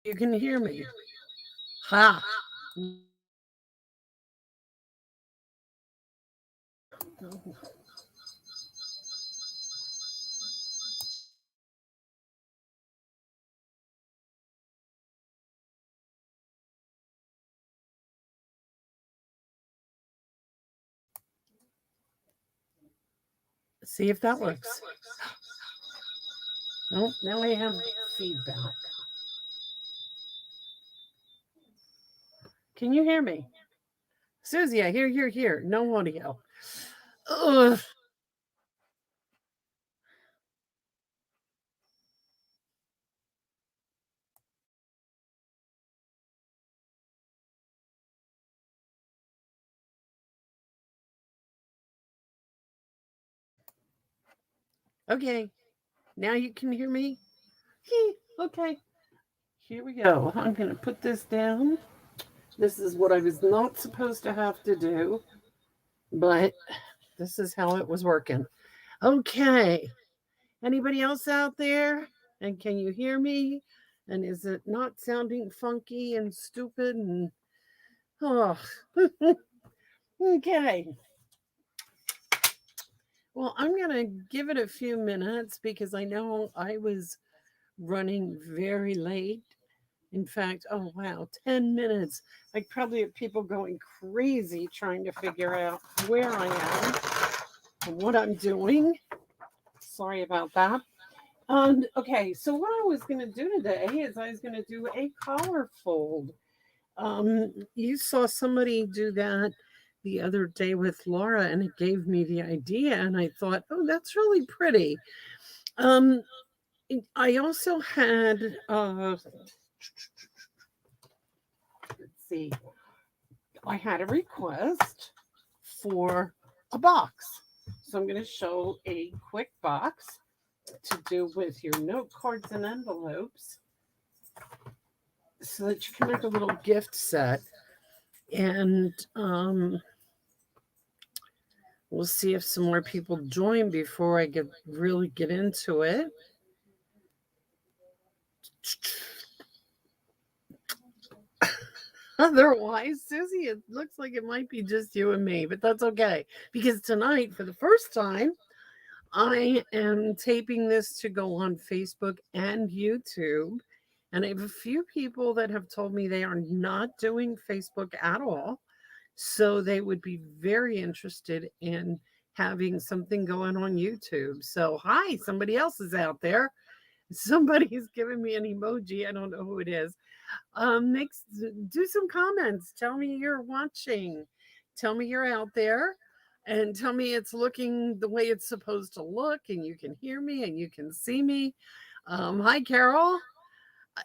You can hear me. Ha. See if that works. Nope, now I have feedback. Can you hear me? Susie, I hear. No audio. Ugh. Okay, now you can hear me? Okay, here we go. I'm going to put this down. This is what I was not supposed to have to do, but this is how it was working. Okay, anybody else out there? And can you hear me? And is it not sounding funky and stupid? And oh, okay. Well, I'm going to give it a few minutes because I know I was running very late. In fact, oh wow, 10 minutes. I probably have people going crazy trying to figure out where I am and what I'm doing. Sorry about that. Okay, so what I was going to do today is I was going to do a collar fold. You saw somebody do that the other day with Laura, and it gave me the idea, and I thought, oh, that's really pretty. Um, I also had, let's see, I had a request for a box. So I'm going to show a quick box to do with your note cards and envelopes so that you can make a little gift set. And we'll see if some more people join before I really get into it. Otherwise, Susie, it looks like it might be just you and me, but that's okay. Because tonight, for the first time, I am taping this to go on Facebook and YouTube. And I have a few people that have told me they are not doing Facebook at all. So they would be very interested in having something going on YouTube. So, hi, somebody else is out there. Somebody's giving me an emoji. I don't know who it is. Next, do some comments. Tell me you're watching. Tell me you're out there, and tell me it's looking the way it's supposed to look, and you can hear me and you can see me. Hi, Carol,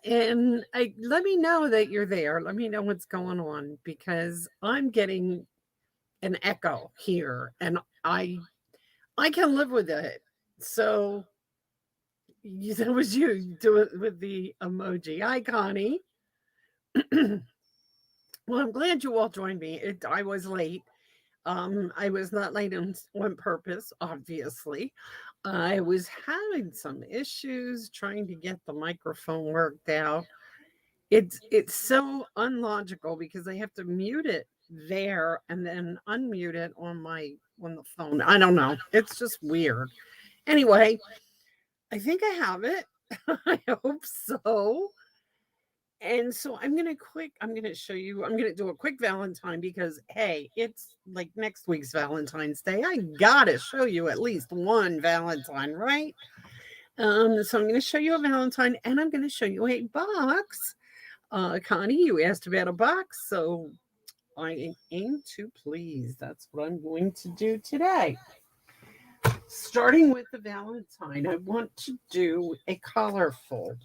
and let me know that you're there. Let me know what's going on because I'm getting an echo here, and I can live with it. So that was you do it with the emoji. Hi, Connie. Well, I'm glad you all joined me. I was late. I was not late on purpose, obviously. I was having some issues trying to get the microphone worked out. It's so unlogical because I have to mute it there and then unmute it on the phone. I don't know. It's just weird. Anyway, I think I have it. I hope so. And so I'm gonna show you, I'm gonna do a quick Valentine because hey, it's like next week's Valentine's Day. I gotta show you at least one Valentine, right? So I'm gonna show you a Valentine and I'm gonna show you a box. Connie, you asked about a box, so I aim to please. That's what I'm going to do today. Starting with the Valentine, I want to do a collar fold.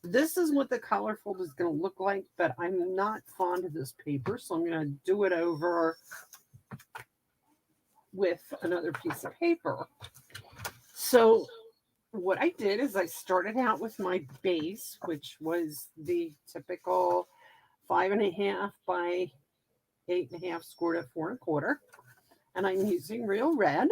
This is what the color fold is going to look like, but I'm not fond of this paper, so I'm going to do it over with another piece of paper. So what I did is I started out with my base, which was the typical 5.5 by 8.5 scored at 4.25, and I'm using real red.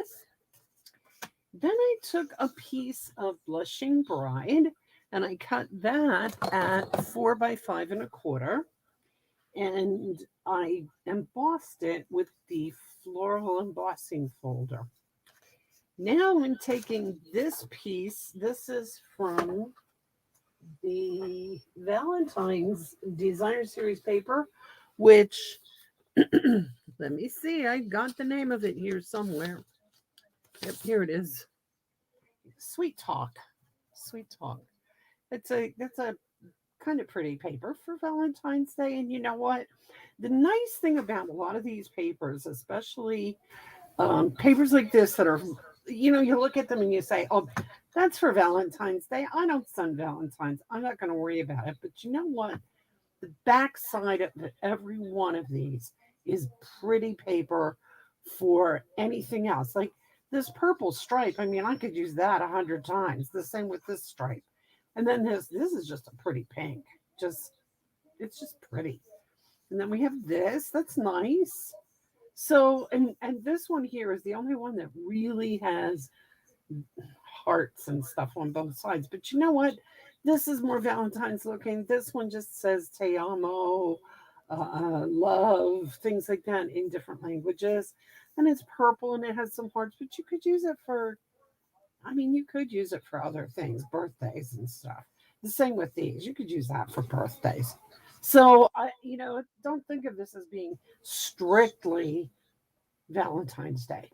Then I took a piece of Blushing Bride. And I cut that at 4 by 5 1/4. And I embossed it with the floral embossing folder. Now I'm taking this piece. This is from the Valentine's Designer Series paper, which, let me see, I got the name of it here somewhere. Yep, here it is. Sweet Talk. Sweet Talk. That's a kind of pretty paper for Valentine's Day. And you know what? The nice thing about a lot of these papers, especially papers like this that are, you look at them and you say, oh, that's for Valentine's Day. I don't send Valentine's. I'm not going to worry about it. But you know what? The back side of every one of these is pretty paper for anything else. Like this purple stripe, I mean, I could use that 100 times. The same with this stripe. And then this is just a pretty pink. Just it's just pretty. And then we have this. That's nice. So and this one here is the only one that really has hearts and stuff on both sides. But you know what? This is more Valentine's looking. This one just says te amo, love, things like that in different languages. And it's purple and it has some hearts, but you could use it for, I mean, you could use it for other things, birthdays and stuff. The same with these. You could use that for birthdays. So don't think of this as being strictly Valentine's Day.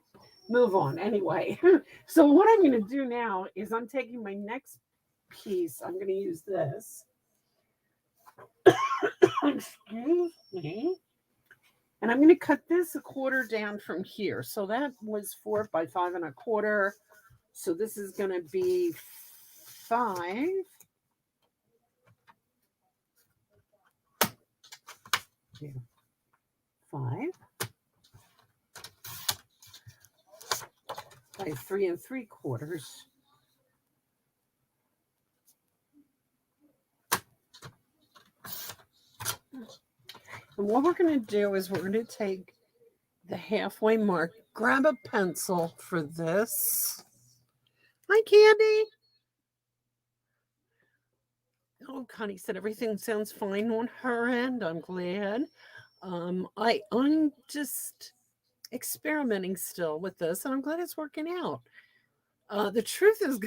Move on anyway. So what I'm going to do now is I'm taking my next piece. I'm going to use this. Excuse me. And I'm going to cut this 1/4 down from here. So that was 4 by 5 1/4. So this is going to be 5. Yeah, 5 by 3 3/4. And what we're going to do is we're going to take the halfway mark, grab a pencil for this. Hi, Candy. Oh, Connie said everything sounds fine on her end. I'm glad. I'm just experimenting still with this, and I'm glad it's working out. The truth is,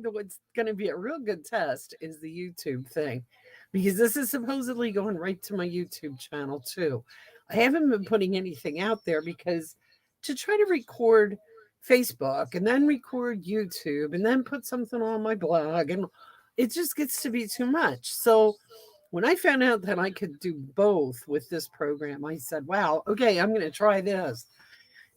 what's going to be a real good test is the YouTube thing, because this is supposedly going right to my YouTube channel too. I haven't been putting anything out there because to try to record Facebook and then record YouTube and then put something on my blog, and it just gets to be too much. So when I found out that I could do both with this program, I said, wow, okay, I'm going to try this.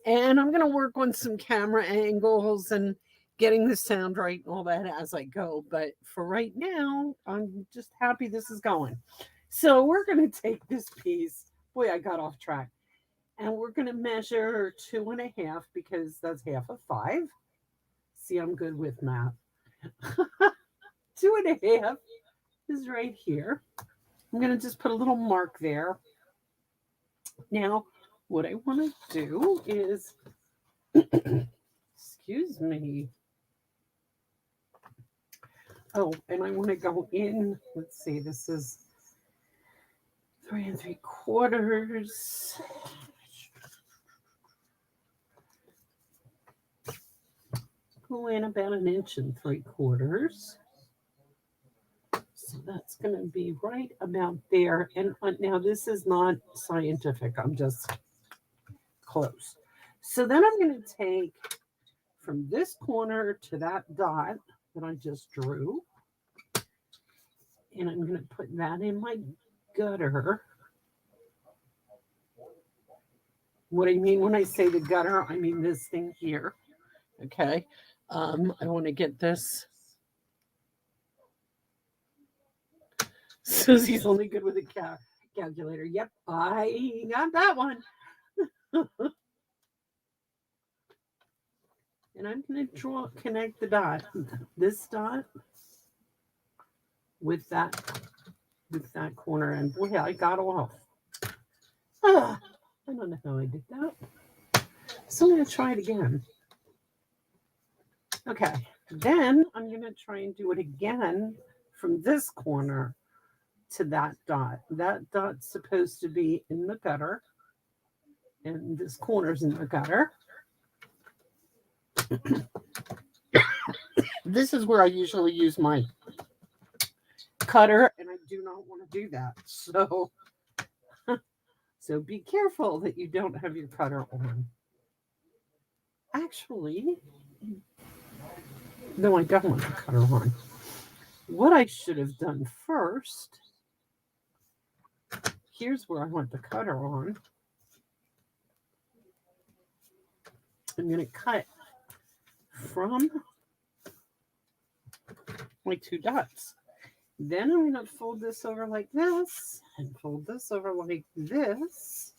And I'm going to work on some camera angles and getting the sound right and all that as I go. But for right now, I'm just happy this is going. So we're going to take this piece. Boy, I got off track. And we're going to measure 2.5 because that's half of 5. See, I'm good with math. 2.5 is right here. I'm going to just put a little mark there. Now, what I want to do is, excuse me. Oh, and I want to go in. Let's see, this is 3 3/4. Go in about 1 3/4 inches. So that's going to be right about there. And now this is not scientific. I'm just close. So then I'm going to take from this corner to that dot that I just drew. And I'm going to put that in my gutter. What I mean when I say the gutter, I mean this thing here. Okay. I want to get this. Susie's only good with a calculator. Yep, I got that one. And I'm going to connect the dot, this dot with that corner. And boy, I got off. I don't know how I did that. So I'm going to try it again. Okay, Then I'm going to try and do it again from this corner to that dot. That dot's supposed to be in the gutter, and this corner's in the gutter. This is where I usually use my cutter, and I do not want to do that. So be careful that you don't have your cutter on. Actually, no, I don't want the cutter on. What I should have done first, here's where I want the cutter on. I'm going to cut from my 2 dots. Then I'm going to fold this over like this and fold this over like this.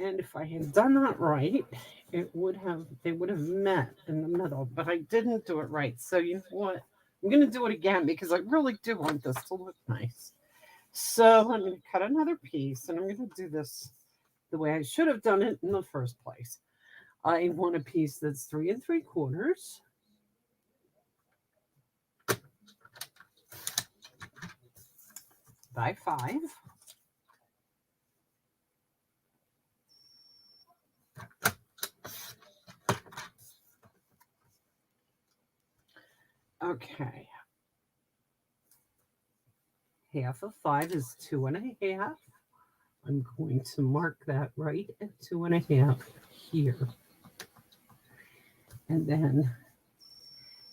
And if I had done that right, they would have met in the middle, but I didn't do it right. So you know what? I'm going to do it again because I really do want this to look nice. So I'm going to cut another piece, and I'm going to do this the way I should have done it in the first place. I want a piece that's 3 3/4 by 5. Okay. Half of 5 is 2 1/2. I'm going to mark that right at 2 1/2 here. And then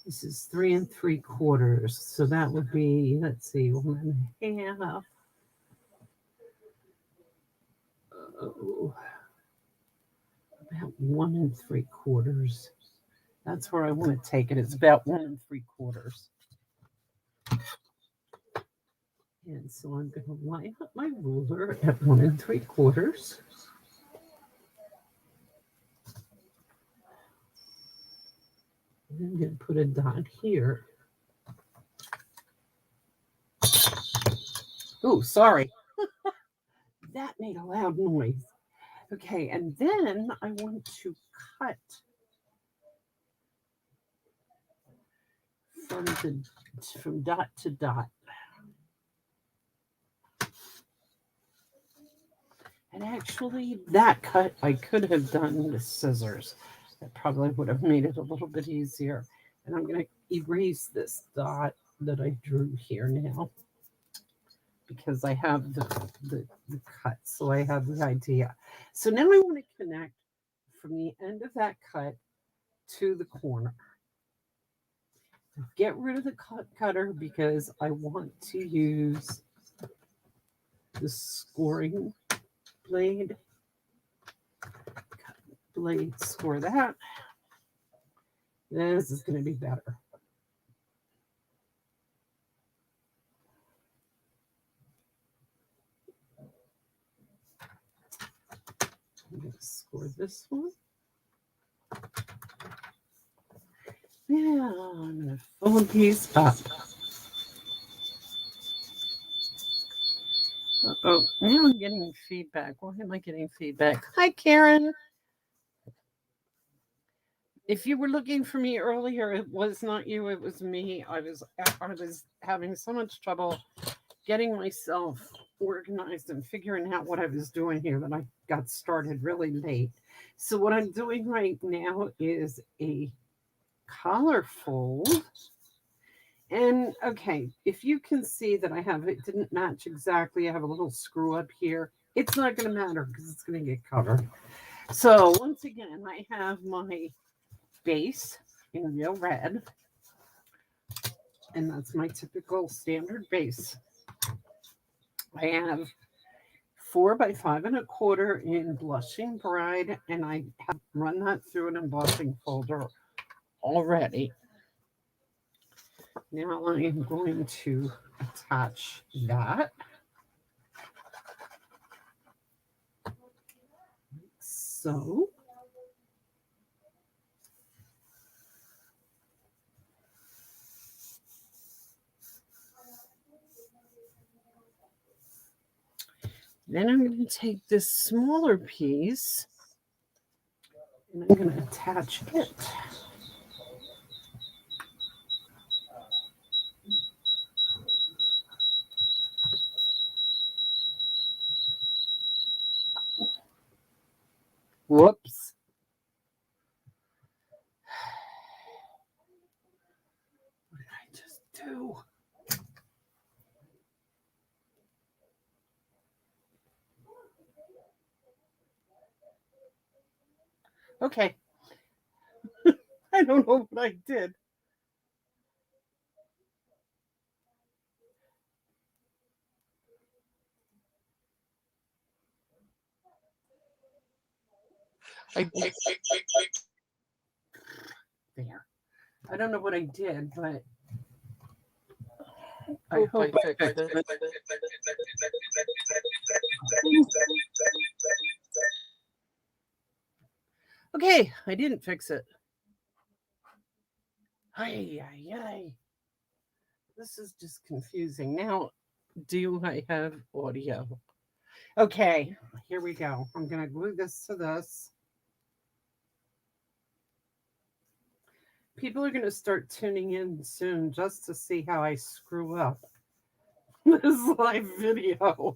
this is 3 3/4. So that would be, let's see, 1 1/2. Oh, about 1 3/4. That's where I want to take it. It's about 1 3/4. And so I'm going to line up my ruler at 1 3/4. And I'm going to put a dot here. Oh, sorry. That made a loud noise. Okay, and then I want to cut from dot to dot. And actually, that cut I could have done with scissors. That probably would have made it a little bit easier. And I'm going to erase this dot that I drew here now because I have the cut, so I have the idea. So now I want to connect from the end of that cut to the corner. Get rid of the cutter because I want to use the scoring blade. Score that. This is going to be better. I'm going to score this one. Yeah, I'm going to fold these up. Uh-oh, now I'm getting feedback. Why am I getting feedback? Hi, Karen. If you were looking for me earlier, it was not you, it was me. I was having so much trouble getting myself organized and figuring out what I was doing here that I got started really late. So what I'm doing right now is a collar fold. And okay, if you can see that it didn't match exactly, I have a little screw up here. It's not going to matter because it's going to get covered. So once again, I have my base in real red, and that's my typical standard base. I have 4 by 5 1/4 in blushing bride, and I have run that through an embossing folder already. Now I am going to attach that. So then I'm going to take this smaller piece And I'm going to attach it. Whoops. What did I just do? Okay. I don't know what I did. There. I don't know what I did, but I hope I fixed it. Okay, I didn't fix it. Ay, ay, ay. This is just confusing. Now, do I have audio? Okay, here we go. I'm going to glue this to this. People are going to start tuning in soon just to see how I screw up this live video.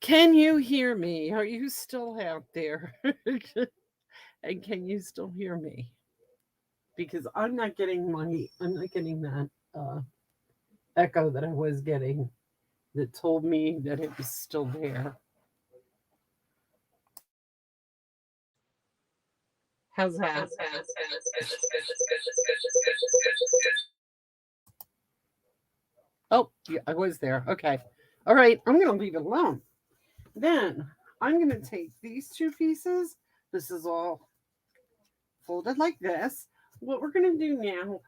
Can you hear me? Are you still out there? And can you still hear me? Because I'm not getting that echo that I was getting that told me that it was still there. How's that? Oh, yeah, I was there. Okay. All right. I'm going to leave it alone. Then I'm going to take these two pieces. This is all folded like this. What we're going to do now,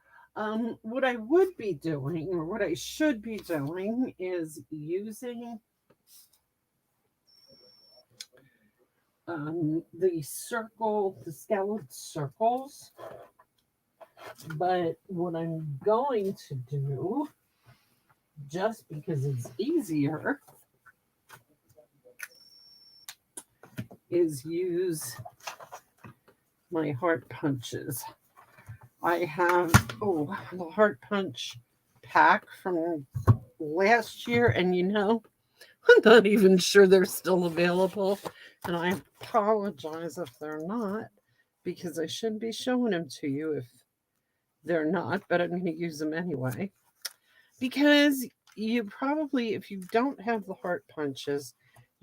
what I would be doing, or what I should be doing, is using the scalloped circles. But what I'm going to do, just because it's easier, is use my heart punches. I have the heart punch pack from last year, and I'm not even sure they're still available, and I apologize if they're not, because I shouldn't be showing them to you if they're not, but I'm going to use them anyway. Because you probably, if you don't have the heart punches,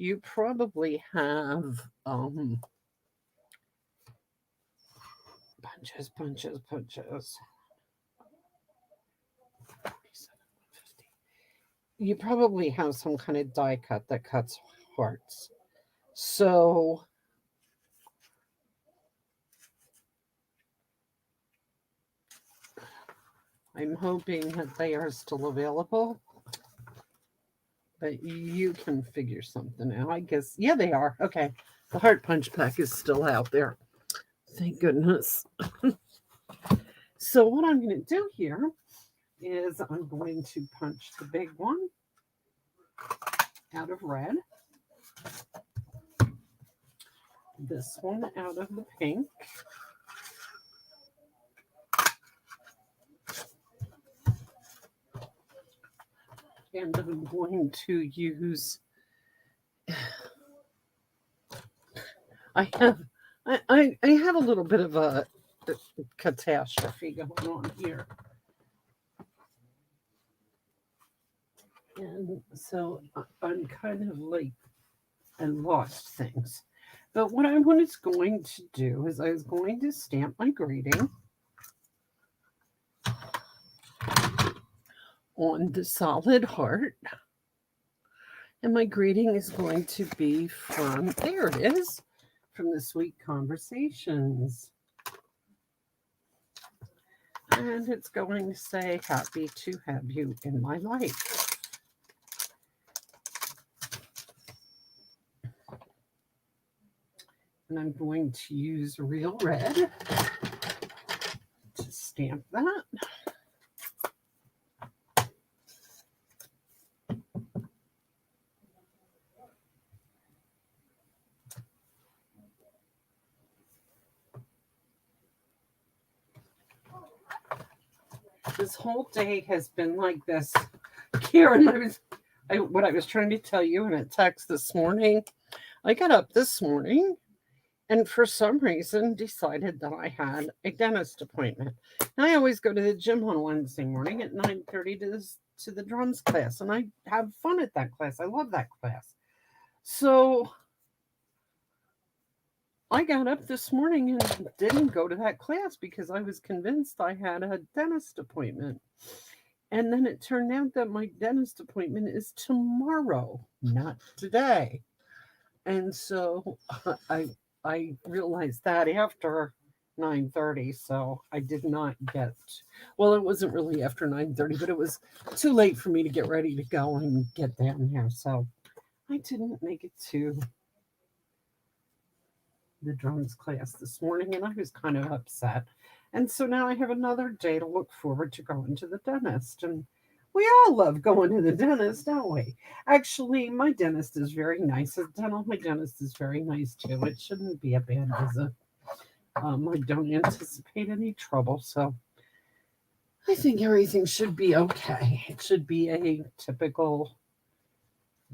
you probably have punches. You probably have some kind of die cut that cuts hearts. So I'm hoping that they are still available. But you can figure something out. I guess, yeah, they are. Okay. The heart punch pack is still out there. Thank goodness. So what I'm going to do here is I'm going to punch the big one out of red. This one out of the pink. And I'm going to use, I have a little bit of a catastrophe going on here. And so I'm kind of like, I lost things. But what I was going to do is I was going to stamp my greeting on the solid heart. And my greeting is going to be from, there it is, from the Sweet Conversations. And it's going to say, happy to have you in my life. And I'm going to use real red to stamp that. This whole day has been like this. Karen, what I was trying to tell you in a text this morning. I got up this morning and for some reason decided that I had a dentist appointment. And I always go to the gym on Wednesday morning at 9:30 to the drums class, and I have fun at that class. I love that class. So I got up this morning and didn't go to that class because I was convinced I had a dentist appointment. And then it turned out that my dentist appointment is tomorrow, not today. And so I realized that after 9:30, so I did not get, well, it wasn't really after 9:30, but it was too late for me to get ready to go and get down here. So I didn't make it to the drums class this morning, and I was kind of upset. And so now I have another day to look forward to going to the dentist. And we all love going to the dentist, don't we? Actually, my dentist is very nice. My dentist is very nice too. It shouldn't be a bad visit. I don't anticipate any trouble, so I think everything should be okay. It should be a typical,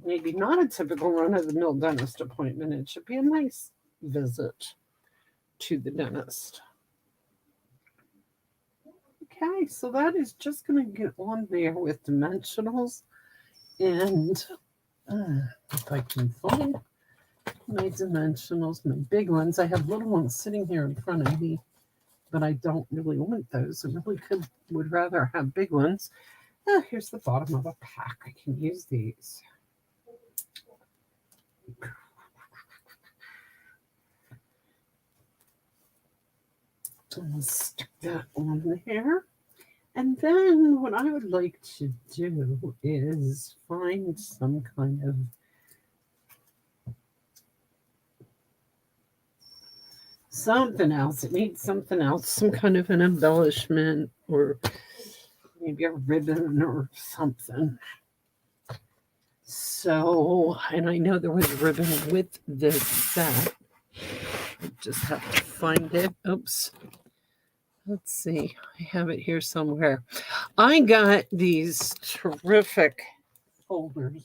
maybe not a typical run of the mill dentist appointment. It should be a nice visit to the dentist. Okay, so that is just going to get on there with dimensionals. And if I can find my dimensionals, my big ones, I have little ones sitting here in front of me, but I don't really want those. I really would rather have big ones. Here's the bottom of a pack. I can use these. I'll stick that on there. And then what I would like to do is find some kind of something else. It needs something else, some kind of an embellishment or maybe a ribbon or something. So, and I know there was a ribbon with this set. I just have to find it. Oops. Let's see. I have it here somewhere. I got these terrific folders.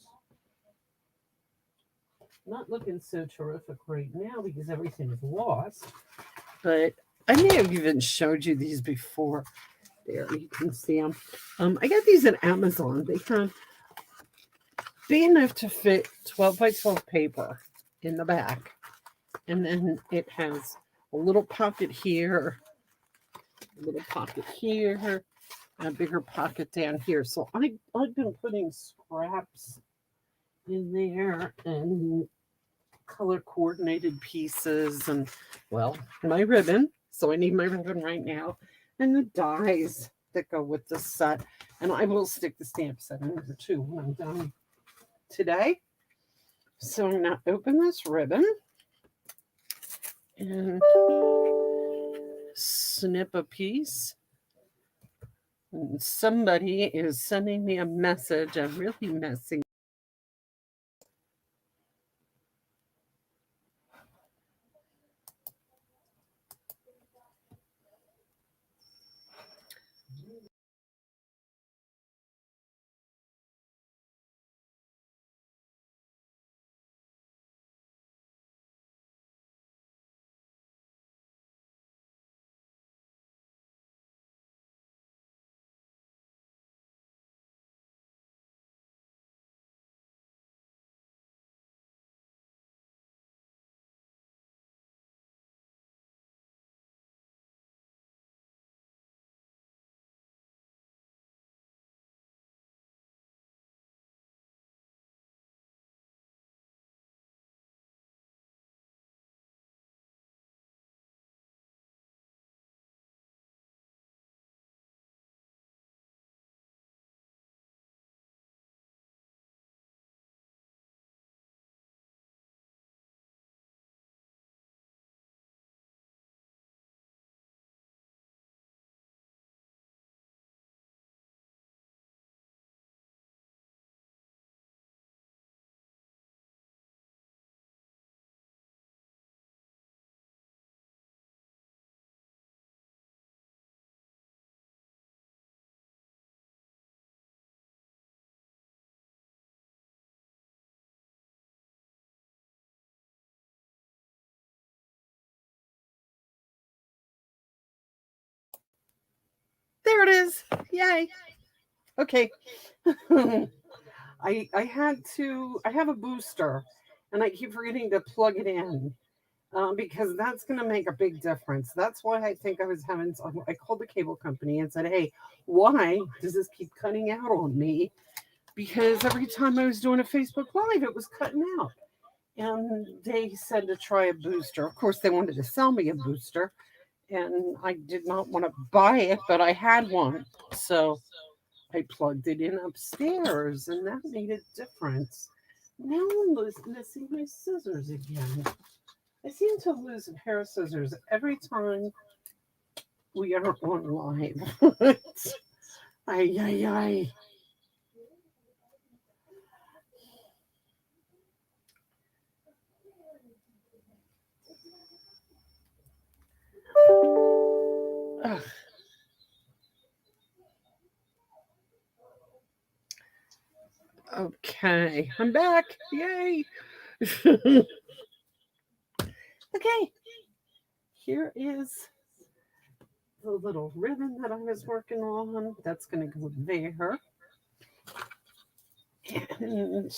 Not looking so terrific right now because everything is lost. But I may have even showed you these before. There, you can see them. I got these at Amazon. They have big enough to fit 12 by 12 paper in the back. And then it has a little pocket here, a little pocket here, and a bigger pocket down here. So I've been putting scraps in there and color coordinated pieces and, well, my ribbon. So I need my ribbon right now. And the dies that go with the set. And I will stick the stamp set in there too when I'm done today. So I'm going to open this ribbon and snip a piece. And somebody is sending me a message. I'm really messing There it is. Yay. Okay. I have a booster and I keep forgetting to plug it in because that's going to make a big difference. That's why I think I was having, I called the cable company and said, hey, why does this keep cutting out on me? Because every time I was doing a Facebook Live, it was cutting out. And they said to try a booster. Of course, they wanted to sell me a booster, and I did not want to buy it, but I had one. So I plugged it in upstairs, and that made a difference. Now I'm missing my scissors again. I seem to lose a pair of scissors every time we are on live. Ay, ay, ay. Ugh. Okay, I'm back. Yay. Okay, here is the little ribbon that I was working on. That's going to go there. And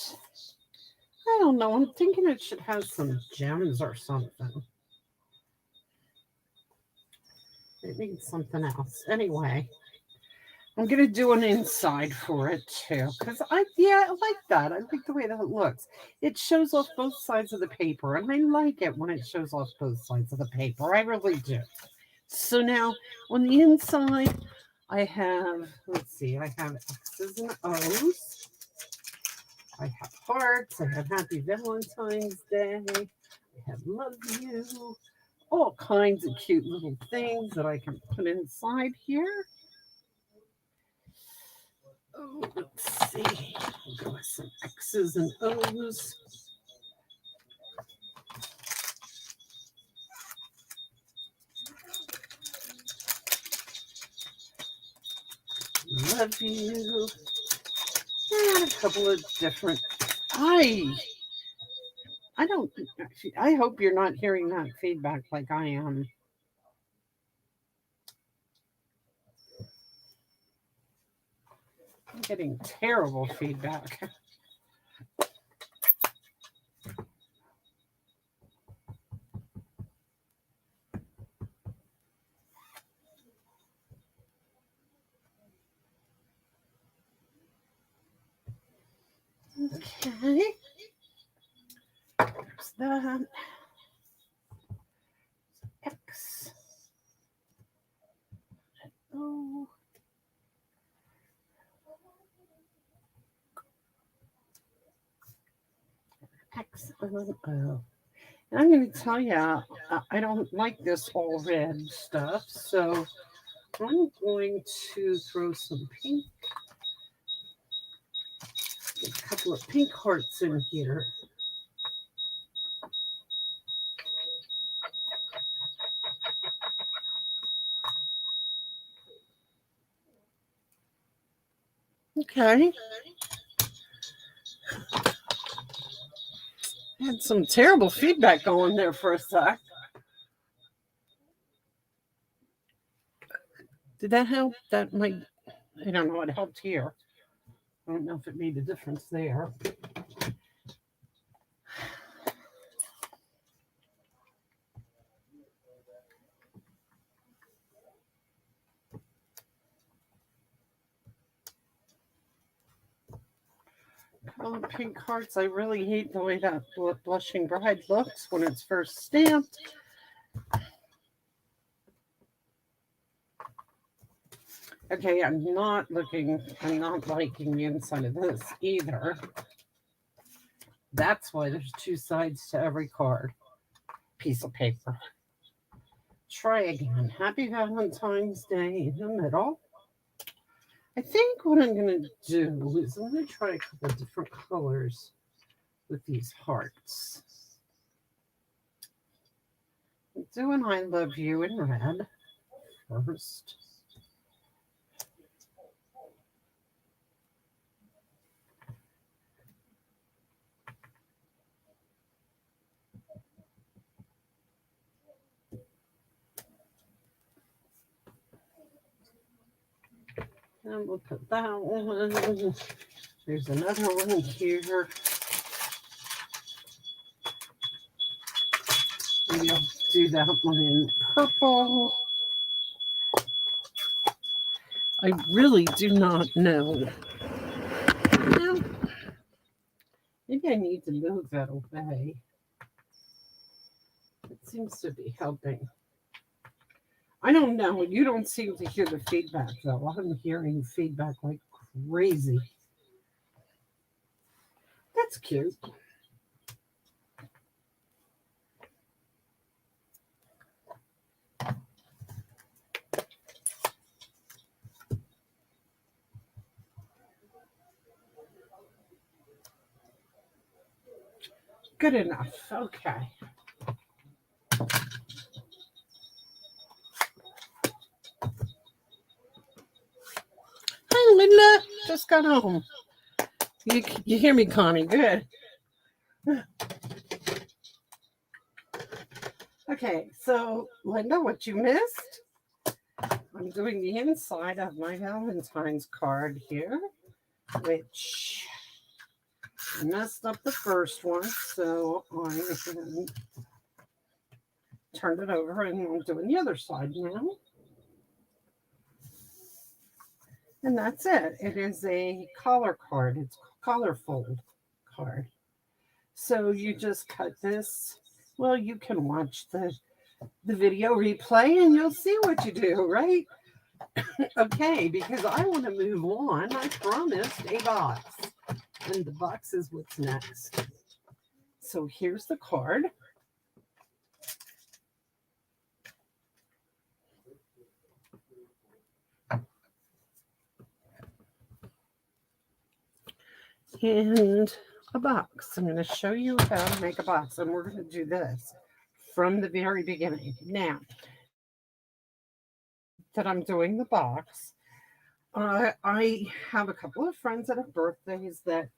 I don't know, I'm thinking it should have some gems or something. It needs something else. Anyway, I'm going to do an inside for it too. Because I like that. I like the way that it looks. It shows off both sides of the paper. And I like it when it shows off both sides of the paper. I really do. So now on the inside, I have, let's see, I have X's and O's. I have hearts. I have Happy Valentine's Day. I have love you. All kinds of cute little things that I can put inside here. Oh, let's see. We'll go with some X's and O's. Love you. And a couple of different. I don't. I hope you're not hearing that feedback like I am. I'm getting terrible feedback. Okay. There's that. X. O. X. O. And I'm going to tell you, I don't like this all red stuff, so I'm going to throw some pink, a couple of pink hearts in here. Okay. I had some terrible feedback going there for a sec. Did that help? That might, I don't know, it helped here. I don't know if it made a difference there. Oh, pink hearts. I really hate the way that blushing bride looks when it's first stamped. Okay, I'm not liking the inside of this either. That's why there's two sides to every card. Piece of paper. Try again. Happy Valentine's Day in the middle. I think what I'm going to do is I'm going to try a couple of different colors with these hearts. I'm doing I love you in red first. And we'll put that one. There's another one here. Maybe I'll do that one in purple. I really do not know. Well, maybe I need to move that away. It seems to be helping. I don't know. You don't seem to hear the feedback, though. I'm hearing feedback like crazy. That's cute. Good enough. Okay. Hi, Linda. Just got home. You hear me, Connie? Good. Okay, so Linda, what you missed? I'm doing the inside of my Valentine's card here, which I messed up the first one, so I turned it over and I'm doing the other side now. And that's it. It is a collar card. It's a collar fold card. So you just cut this. Well, you can watch the video replay and you'll see what you do, right? Okay, because I want to move on. I promised a box. And the box is what's next. So here's the card. And a box. I'm going to show you how to make a box. And we're going to do this from the very beginning. Now that I'm doing the box, I have a couple of friends that have birthdays that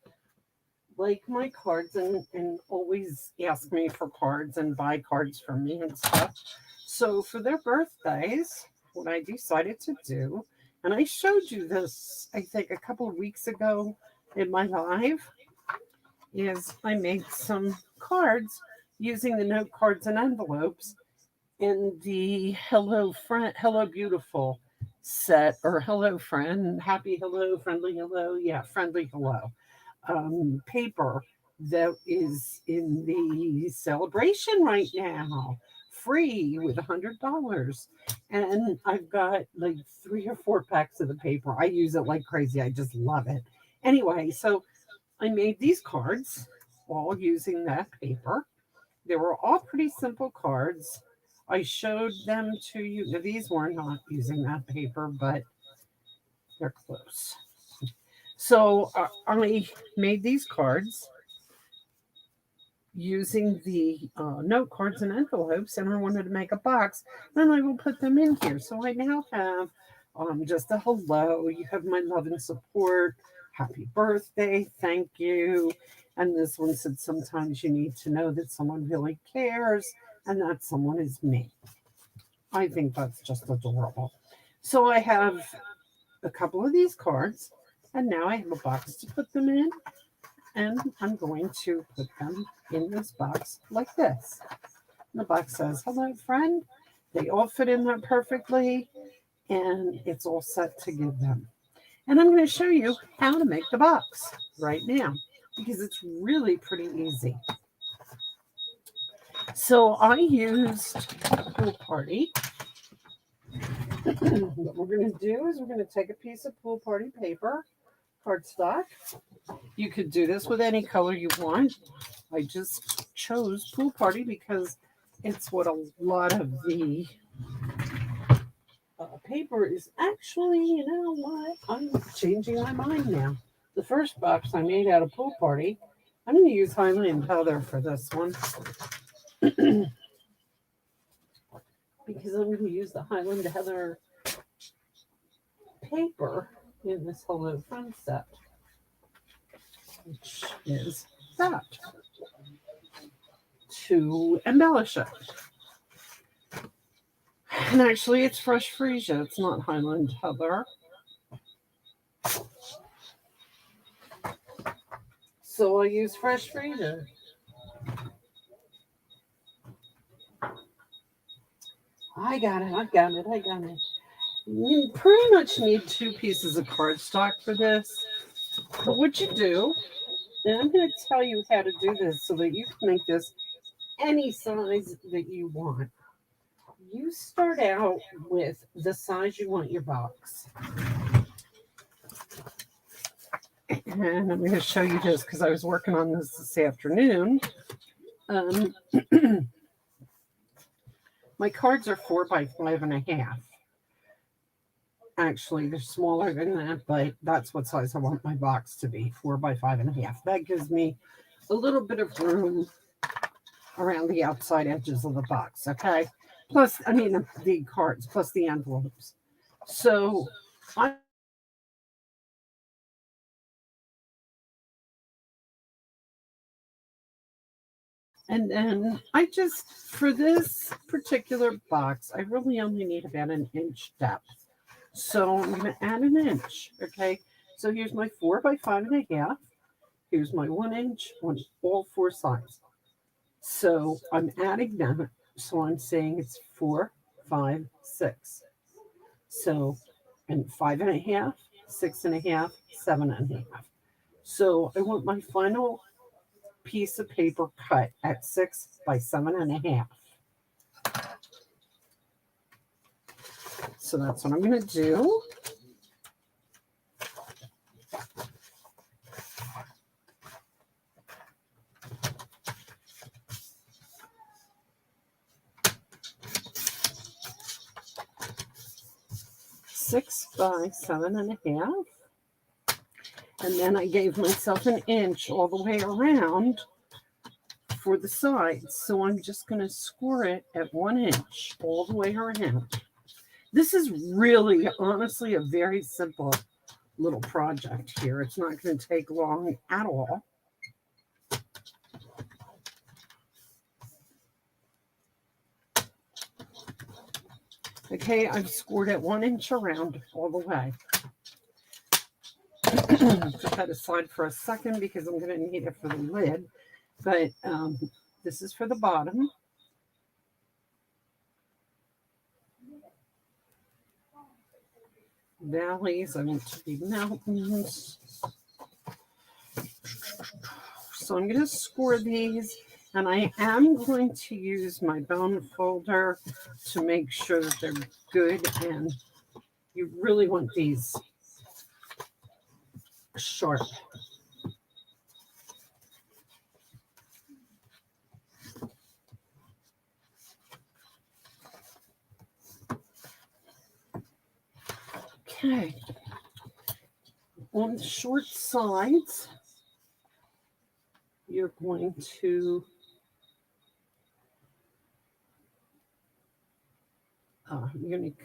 like my cards and always ask me for cards and buy cards for me and stuff. So for their birthdays, what I decided to do, and I showed you this, I think, a couple of weeks ago in my live, is I made some cards using the note cards and envelopes in the Hello Friend, Hello Beautiful set, or Hello Friend, Happy Hello, Friendly Hello, yeah, Friendly Hello paper that is in the celebration right now, free with $100. And I've got like 3 or 4 packs of the paper. I use it like crazy. I just love it. Anyway, so I made these cards all using that paper. They were all pretty simple cards. I showed them to you. Now, these were not using that paper, but they're close. So I made these cards using the note cards and envelopes, and I wanted to make a box, and I will put them in here. So I now have just a hello. You have my love and support. Happy birthday. Thank you. And this one said, sometimes you need to know that someone really cares, and that someone is me. I think that's just adorable. So I have a couple of these cards, and now I have a box to put them in, and I'm going to put them in this box like this. And the box says, hello, friend. They all fit in there perfectly, and it's all set to give them. And I'm going to show you how to make the box right now, because it's really pretty easy. So I used a Pool Party. What we're going to do is we're going to take a piece of Pool Party paper, cardstock. You could do this with any color you want. I just chose Pool Party because it's what a lot of the paper is actually. You know what? I'm changing my mind now. The first box I made out of Pool Party, I'm going to use Highland Heather for this one. Because I'm going to use the Highland Heather paper in this Hello Friend set, which is that, to embellish it. And actually, it's Fresh Freesia. It's not Highland Heather. So I use fresh freezer. I got it. I got it. I got it. You pretty much need 2 pieces of cardstock for this. But what you do, and I'm going to tell you how to do this so that you can make this any size that you want. You start out with the size you want your box. And I'm going to show you this because I was working on this afternoon. My cards are 4 by 5.5. Actually, they're smaller than that, but that's what size I want my box to be, 4 by 5.5. That gives me a little bit of room around the outside edges of the box, okay? Plus, I mean, the cards, plus the envelopes. So I and then I just, for this particular box, I really only need about an inch depth. So I'm going to add an inch, okay? So here's my 4 by 5.5. Here's my 1 inch on all 4 sides. So I'm adding that. So I'm saying it's 4, 5, 6. So, and 5.5, 6.5, 7.5. So I want my final piece of paper cut at 6 by 7.5. So that's what I'm going to do. Six by 7.5. And then I gave myself an inch all the way around for the sides. So I'm just going to score it at 1 inch all the way around. This is really, honestly, a very simple little project here. It's not going to take long at all. Okay, I've scored it 1 inch around all the way. Put that aside for a second because I'm going to need it for the lid. But this is for the bottom. Valleys, I want to be mountains. So I'm going to score these, and I am going to use my bone folder to make sure that they're good, and you really want these sharp. Okay. On the short sides, you're going to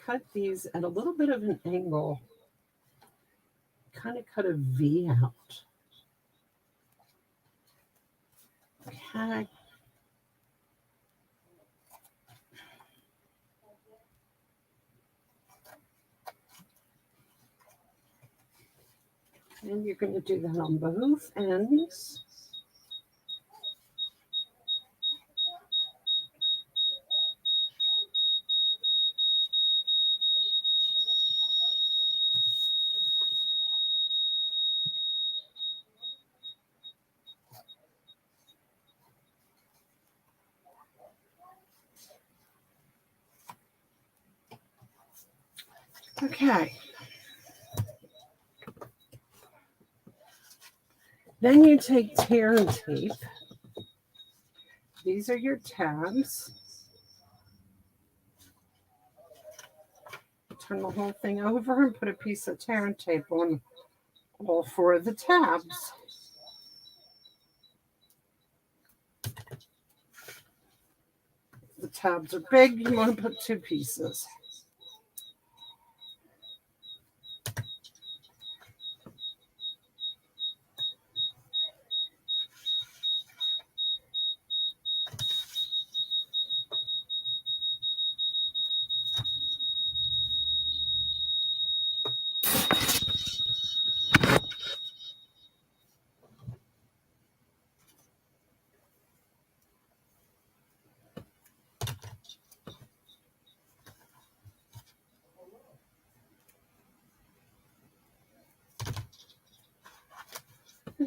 cut these at a little bit of an angle, kind of cut a V out. Okay. And you're going to do that on both ends. Okay. Then you take tear and tape. These are your tabs. Turn the whole thing over and put a piece of tear and tape on all 4 of the tabs. The tabs are big, you want to put 2 pieces.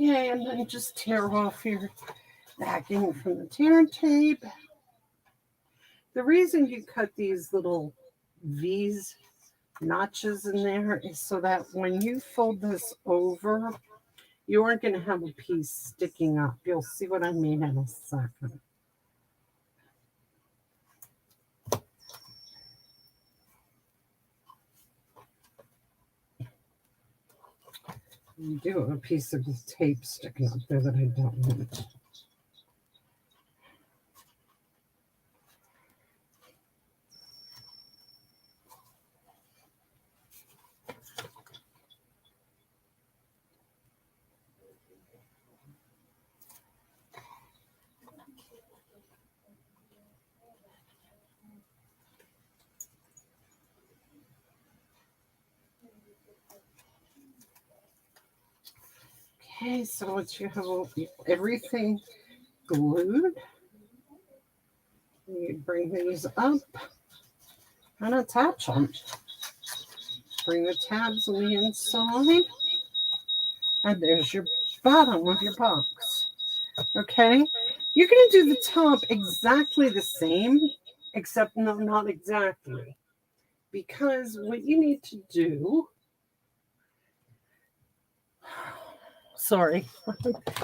Okay, and then just tear off your backing from the tear tape. The reason you cut these little V's notches in there is so that when you fold this over, you aren't going to have a piece sticking up. You'll see what I mean in a second. I do have a piece of tape sticking up there that I don't want. Okay, so once you have everything glued, you bring these up and attach them. Bring the tabs on the inside, and there's your bottom of your box. Okay, you're going to do the top exactly the same, except no, not exactly, because what you need to do,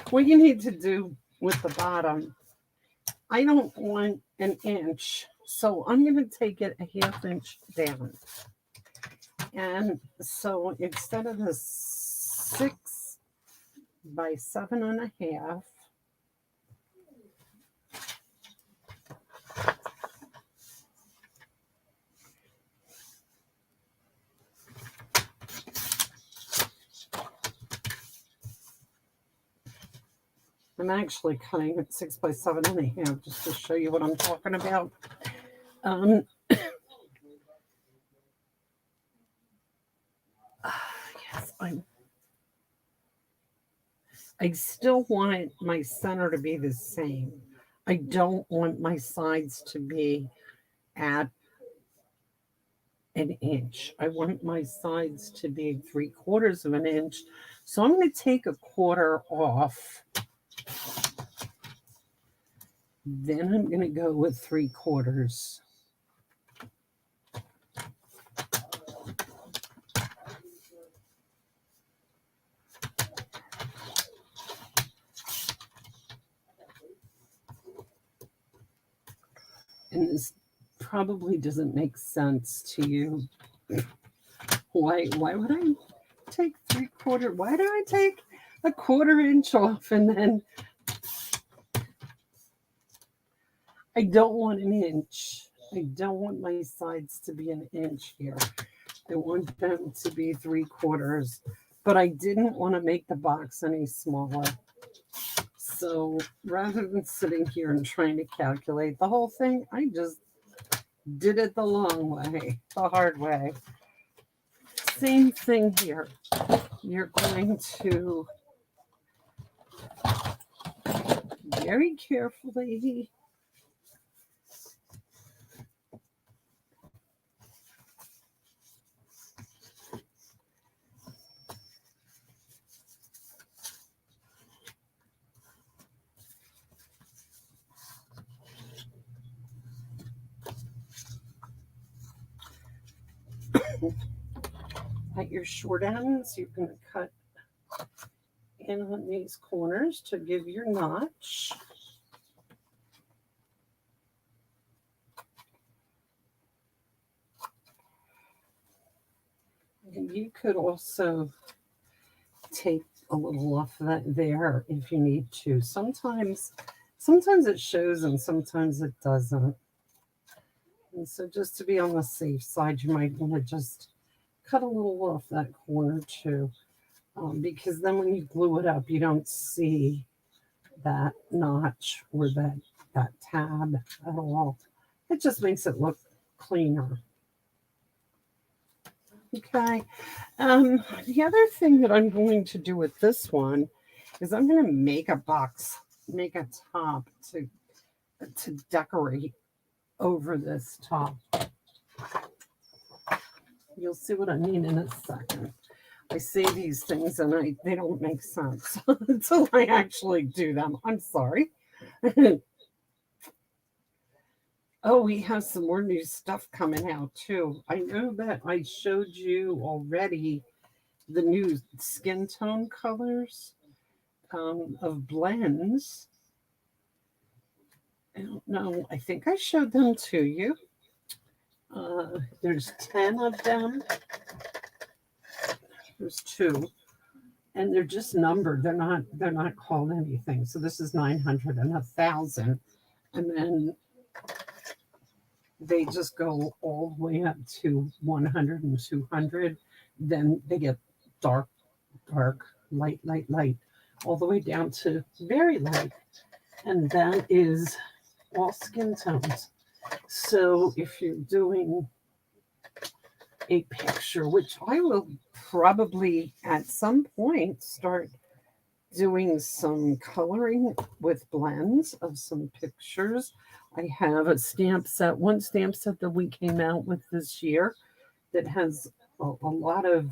what you need to do with the bottom, I don't want an inch, so I'm going to take it a half inch down. And so instead of the 6 by 7.5, I'm actually cutting it 6 by 7.5 just to show you what I'm talking about. Yes, I still want my center to be the same. I don't want my sides to be at an inch. I want my sides to be 3/4 of an inch. So I'm going to take a quarter off. Then I'm going to go with 3/4. And this probably doesn't make sense to you. Why would I take 3/4? Why do I take a 1/4 inch off and then I don't want an inch. I don't want my sides to be an inch here. I want them to be 3/4, but I didn't want to make the box any smaller. So rather than sitting here and trying to calculate the whole thing, I just did it the long way, the hard way. Same thing here. You're going to very carefully at your short ends, you're going to cut in on these corners to give your notch. And you could also take a little off that there if you need to. Sometimes it shows and sometimes it doesn't. And so just to be on the safe side, you might want to just cut a little off that corner too, because then when you glue it up, you don't see that notch or that tab at all. It just makes it look cleaner. Okay. The other thing that I'm going to do with this one is I'm going to make a box, make a top to decorate over this top. You'll see what I mean in a second. I say these things and they don't make sense until I actually do them. I'm sorry. Oh, we have some more new stuff coming out too. I know that I showed you already the new skin tone colors of blends. I don't know. I think I showed them to you. There's 10 of them. There's 2, and they're just numbered. They're not called anything. So this is 900 and 1,000, and then they just go all the way up to 100 and 200. Then they get dark, dark, light, light, light, all the way down to very light, and that is all skin tones. So if you're doing a picture, which I will probably at some point start doing some coloring with blends of some pictures. I have a stamp set, one stamp set that we came out with this year that has a lot of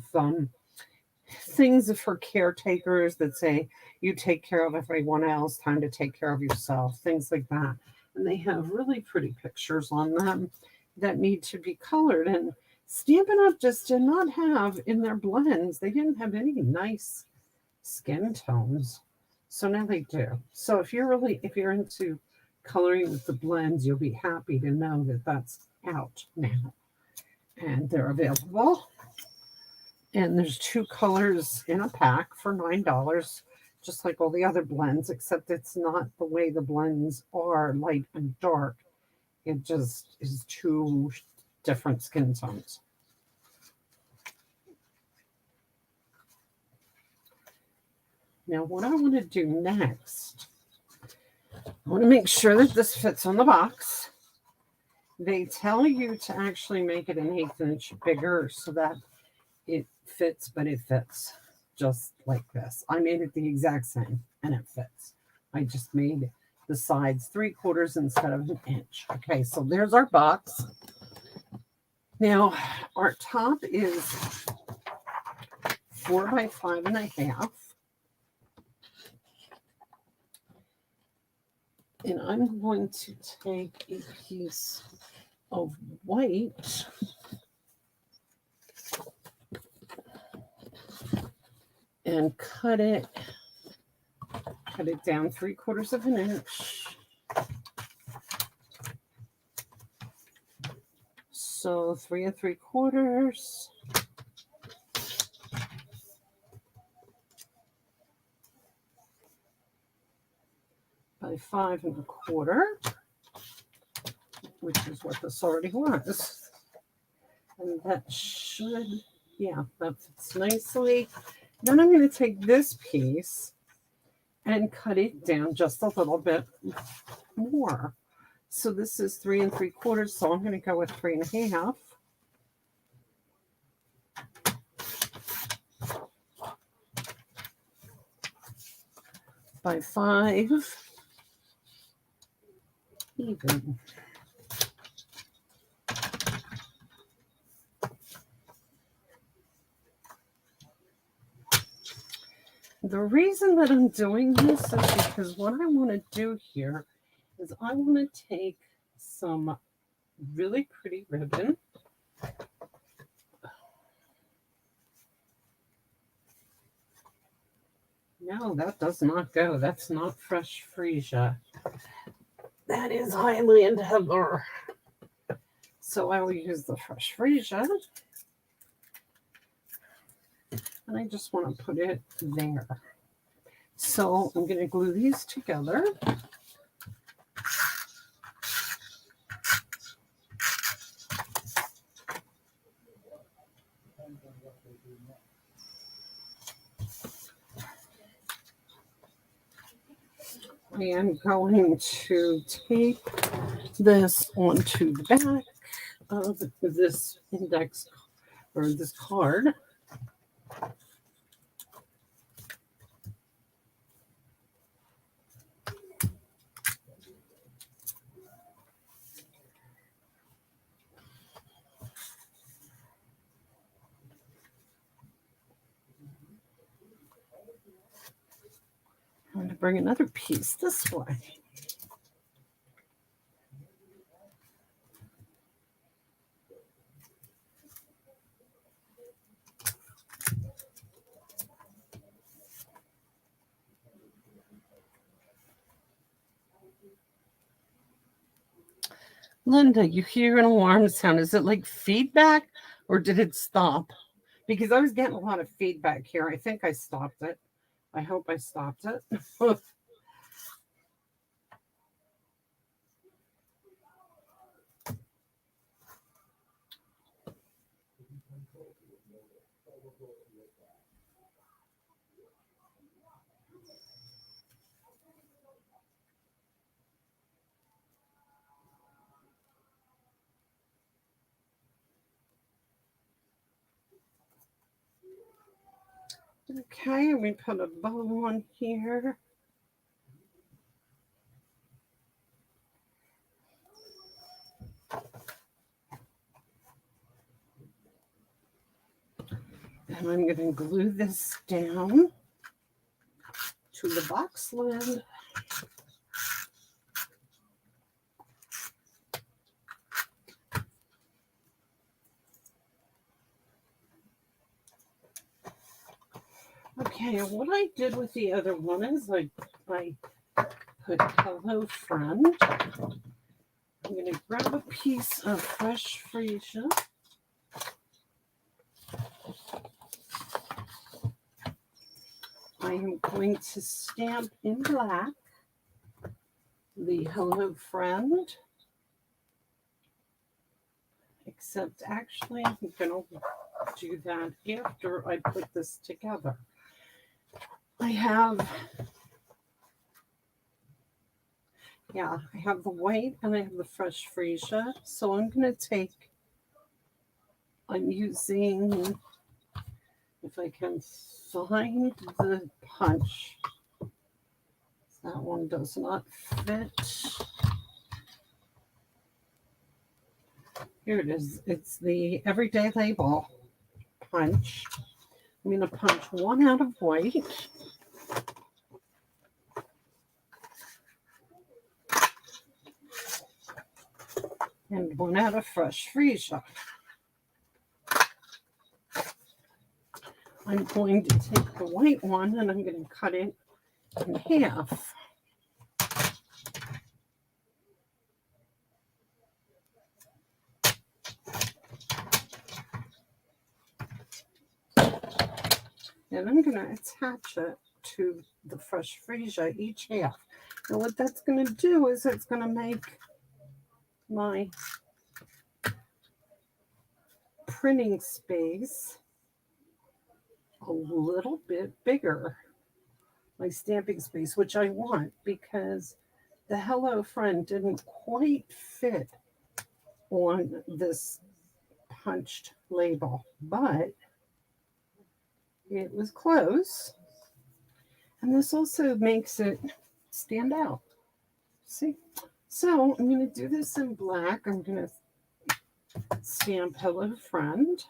things for caretakers that say, you take care of everyone else, time to take care of yourself, things like that. And they have really pretty pictures on them that need to be colored. And Stampin' Up! Just did not have in their blends, they didn't have any nice skin tones. So now they do. So if you're into coloring with the blends, you'll be happy to know that that's out now. And they're available. And there's 2 colors in a pack for $9, just like all the other blends, except it's not the way the blends are, light and dark. It just is 2 different skin tones. Now, what I want to do next, I want to make sure that this fits on the box. They tell you to actually make it an 1/8 inch bigger so that it fits, but it fits just like this. I made it the exact same and it fits. I just made the sides 3/4 instead of 1 inch. Okay, so there's our box. Now, our top is 4 by 5.5. And I'm going to take a piece of white and cut it down 3/4 of an inch. So 3 3/4. By 5 1/4, which is what this already was. And that should, yeah, that fits nicely. Then I'm going to take this piece and cut it down just a little bit more. So this is 3 3/4, so I'm going to go with 3 1/2. By 5 even. The reason that I'm doing this is because what I want to do here is I want to take some really pretty ribbon. No, that does not go. That's not fresh freesia. That is Highland Heather. So I will use the fresh freesia. And I just want to put it there. So I'm going to glue these together. I am going to tape this onto the back of this index or this card. bring another piece this way. Linda, you hear an alarm sound. Is it like feedback or did it stop? Because I was getting a lot of feedback here. I think I stopped it. I hope I stopped it. Okay, we put a bow on here. And I'm going to glue this down to the box lid. Okay, and what I did with the other one is I put hello friend. I'm going to grab a piece of fresh freesia. I am going to stamp in black the hello friend. Except actually I'm going to do that after I put this together. I have the white and I have the fresh freesia. So I'm using, if I can find the punch. That one does not fit. Here it is. It's the Everyday Label punch. I'm going to punch one out of white. And one out of fresh freesia. I'm going to take the white one and I'm going to cut it in half. And I'm going to attach it to the fresh freesia, each half. Now what that's going to do is it's going to make my printing space a little bit bigger. My stamping space, which I want because the hello friend didn't quite fit on this punched label, but it was close. And this also makes it stand out. See? So I'm going to do this in black. I'm going to stamp hello friend.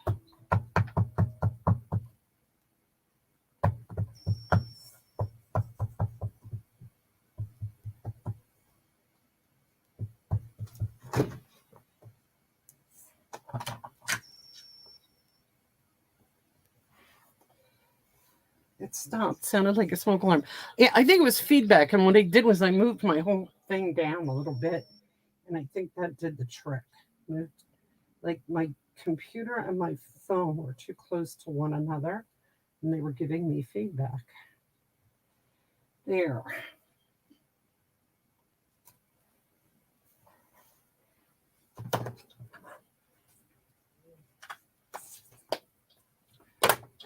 It stopped. Sounded like a smoke alarm. Yeah, I think it was feedback. And what I did was I moved my whole thing down a little bit. And I think that did the trick. Like my computer and my phone were too close to one another. And they were giving me feedback. There.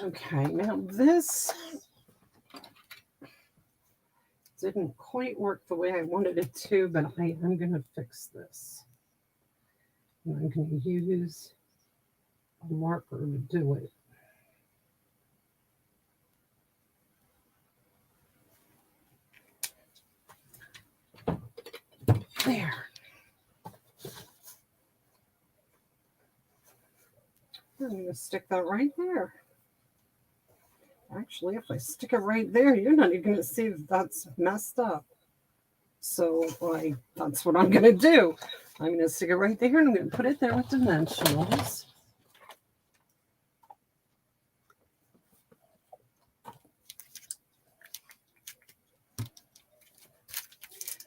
Okay, now this didn't quite work the way I wanted it to, but I am going to fix this. And I'm going to use a marker to do it. There. I'm going to stick that right there. Actually, if I stick it right there, you're not even going to see that that's messed up. So that's what I'm going to do. I'm going to stick it right there, and I'm going to put it there with dimensionals.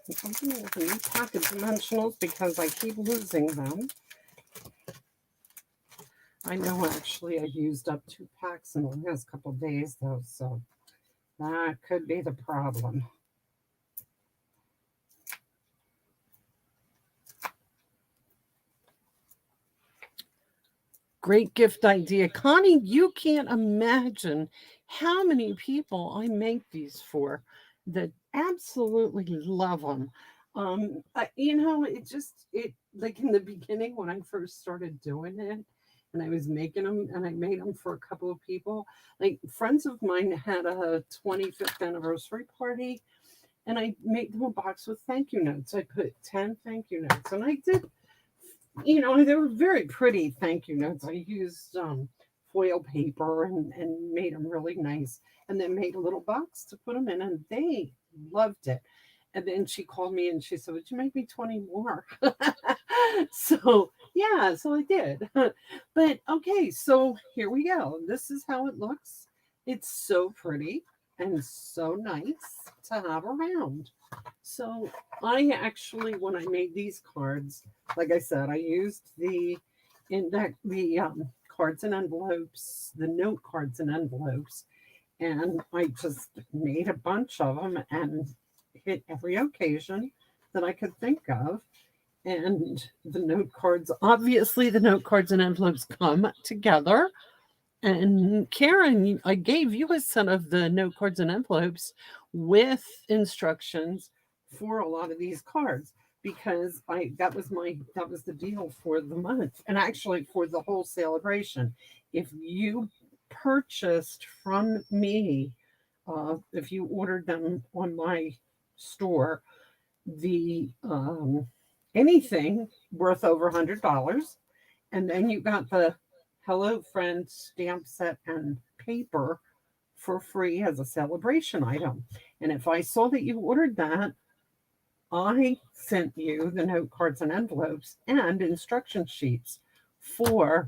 I'm opening up a new pack of dimensionals because I keep losing them. I know actually I used up 2 packs in the last couple of days though, so that could be the problem. Great gift idea. Connie, you can't imagine how many people I make these for that absolutely love them. It like in the beginning when I first started doing it and I was making them and I made them for a couple of people, like friends of mine had a 25th anniversary party and I made them a box with thank you notes. I put 10 thank you notes and I did they were very pretty thank you notes. I used foil paper and made them really nice and then made a little box to put them in and they loved it. And then she called me and she said, would you make me 20 more? So, yeah, so I did. But okay, so here we go. This is how it looks. It's so pretty and so nice to have around. So I actually, when I made these cards, like I said, I used the cards and envelopes, the note cards and envelopes, and I just made a bunch of them and hit every occasion that I could think of. And the note cards, obviously, the note cards and envelopes come together. And Karen, I gave you a set of the note cards and envelopes with instructions for a lot of these cards because that was the deal for the month and actually for the whole celebration. If you purchased from me, if you ordered them on my store, the anything worth over $100, and then you got the Hello Friend stamp set and paper for free as a celebration item. And if I saw that you ordered that, I sent you the note cards and envelopes and instruction sheets for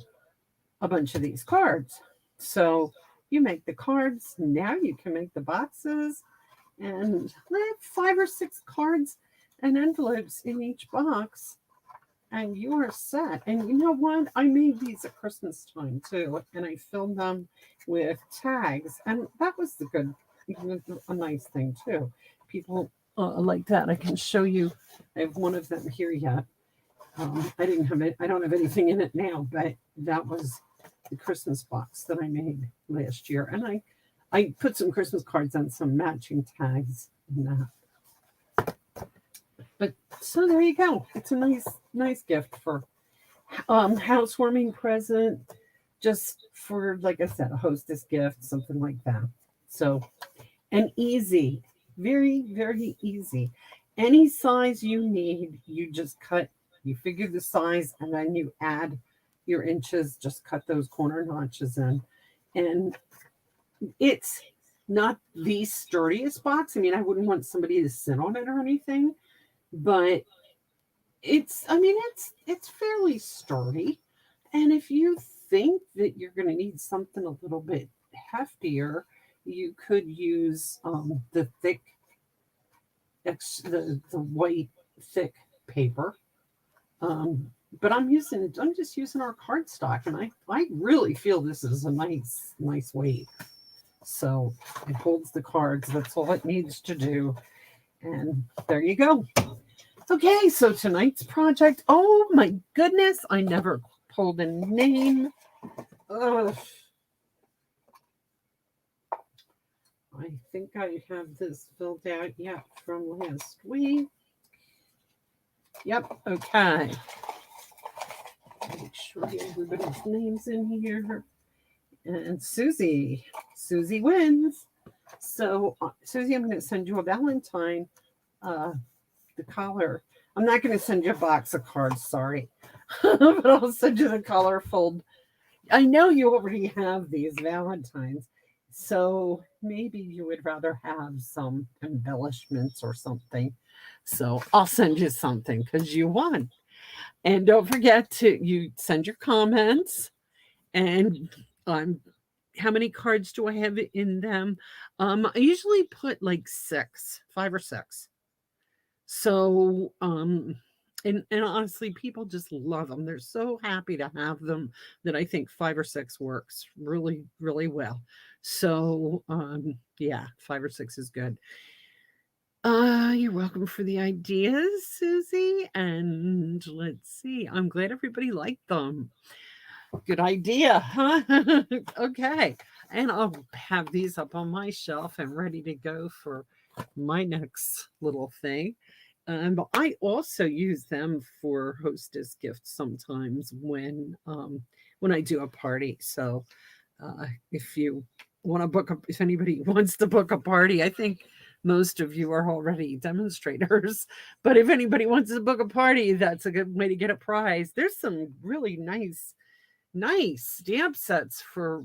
a bunch of these cards. So you make the cards, now you can make the boxes, and 5 or 6 cards and envelopes in each box. And you are set. And you know what? I made these at Christmas time too, and I filled them with tags, and that was a nice thing too. People like that. I can show you. I have one of them here yet. I didn't have it. I don't have anything in it now, but that was the Christmas box that I made last year, and I put some Christmas cards and some matching tags in that. But so there you go. It's a nice gift for housewarming present, just for, like I said, a hostess gift, something like that. So, and easy, very, very easy. Any size you need, you just cut, you figure the size, and then you add your inches, just cut those corner notches in. And it's not the sturdiest box. I mean, I wouldn't want somebody to sit on it or anything, but it's fairly sturdy. And if you think that you're going to need something a little bit heftier, you could use the white thick paper. But I'm just using our cardstock, and I really feel this is a nice weight. So it holds the cards. That's all it needs to do. And there you go. Okay, so tonight's project. Oh my goodness, I never pulled a name. Ugh. I think I have this filled out yet from last week. Yep, okay. Make sure everybody's name's in here. And Susie wins. So, Susie, I'm going to send you a Valentine. The collar. I'm not going to send you a box of cards, sorry. But I'll send you the color fold. I know you already have these Valentines. So maybe you would rather have some embellishments or something. So I'll send you something because you won. And don't forget to you send your comments and how many cards do I have in them? I usually put like six, five or six. So, and honestly, people just love them. They're so happy to have them that I think five or six works really, really well. So, yeah, five or six is good. You're welcome for the ideas, Susie. And let's see. I'm glad everybody liked them. Good idea, huh? Okay. And I'll have these up on my shelf and ready to go for my next little thing. But I also use them for hostess gifts sometimes when I do a party. So if you want to book a, if anybody wants to book a party, I think most of you are already demonstrators. But if anybody wants to book a party, that's a good way to get a prize. There's some really nice stamp sets for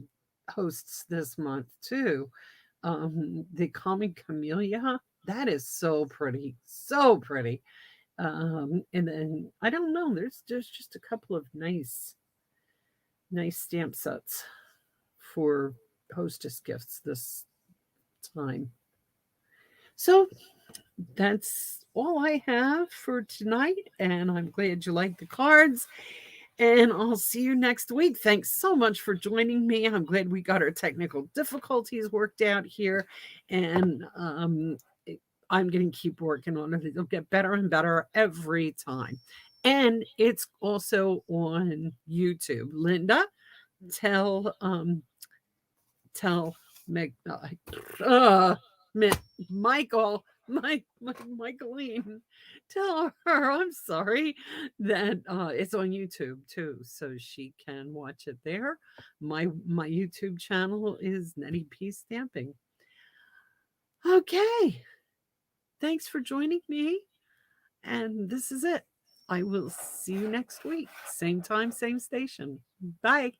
hosts this month too. The Common Camellia, that is so pretty, so pretty. And then I don't know, there's just a couple of nice stamp sets for hostess gifts this time. So that's all I have for tonight, and I'm glad you like the cards. And I'll see you next week. Thanks so much for joining me. I'm glad we got our technical difficulties worked out here. And I'm going to keep working on it. It'll get better and better every time. And it's also on YouTube. Linda, tell tell Meg, uh, Michael, Michaeline, tell her I'm sorry that it's on YouTube too, so she can watch it there. My YouTube channel is Nettie P Stamping. Okay, thanks for joining me, and this is it. I will see you next week, same time, same station. Bye.